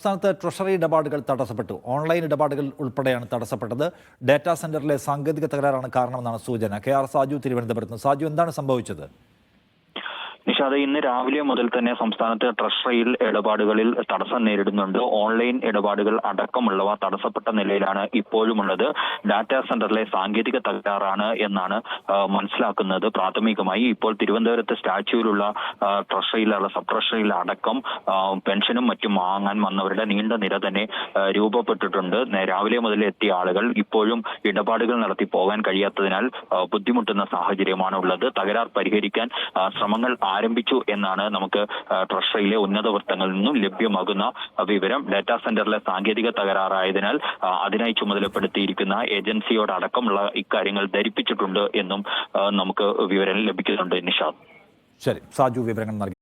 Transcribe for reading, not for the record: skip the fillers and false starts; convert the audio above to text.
സംസ്ഥാനത്ത് ട്രഷറി ഇടപാടുകൾ തടസ്സപ്പെട്ടു. ഓൺലൈൻ ഇടപാടുകൾ ഉൾപ്പെടെയാണ് തടസ്സപ്പെട്ടത്. ഡാറ്റാ സെന്ററിലെ സാങ്കേതിക തകരാറാണ് കാരണമെന്നാണ് സൂചന. KR സാജു തിരുവനന്തപുരത്ത്. സാജു, എന്താണ് സംഭവിച്ചത്? നിഷാദ്, ഇന്ന് രാവിലെ മുതൽ തന്നെ സംസ്ഥാനത്ത് ട്രഷറിയിൽ ഇടപാടുകളിൽ തടസ്സം നേരിടുന്നുണ്ട്. ഓൺലൈൻ ഇടപാടുകൾ അടക്കമുള്ളവ തടസ്സപ്പെട്ട നിലയിലാണ് ഇപ്പോഴുമുള്ളത്. ഡാറ്റാ സെന്ററിലെ സാങ്കേതിക തകരാറാണ് എന്നാണ് മനസ്സിലാക്കുന്നത്. പ്രാഥമികമായി ഇപ്പോൾ തിരുവനന്തപുരത്ത് സ്റ്റാച്യൂവിലുള്ള ട്രഷറിയിലുള്ള സബ് ട്രഷറിയിൽ അടക്കം പെൻഷനും മറ്റും വാങ്ങാൻ വന്നവരുടെ നീണ്ട നിര തന്നെ രൂപപ്പെട്ടിട്ടുണ്ട്. രാവിലെ മുതൽ എത്തിയ ആളുകൾ ഇപ്പോഴും ഇടപാടുകൾ നടത്തി പോകാൻ കഴിയാത്തതിനാൽ ബുദ്ധിമുട്ടുന്ന സാഹചര്യമാണ് ഉള്ളത്. തകരാർ പരിഹരിക്കാൻ ശ്രമങ്ങൾ ആരംഭിച്ചു എന്നാണ് നമുക്ക് ട്രഷറിയിലെ ഉന്നത വൃത്തങ്ങളിൽ നിന്നും ലഭ്യമാകുന്ന വിവരം. ഡാറ്റാ സെന്ററിലെ സാങ്കേതിക തകരാറായതിനാൽ അതിനായി ചുമതലപ്പെടുത്തിയിരിക്കുന്ന ഏജൻസിയോടക്കമുള്ള ഇക്കാര്യങ്ങൾ ധരിപ്പിച്ചിട്ടുണ്ട് എന്നും നമുക്ക് വിവരം ലഭിക്കുന്നുണ്ട്. നിഷാദ്, ശരി, സാജു വിവരങ്ങൾ നൽകി.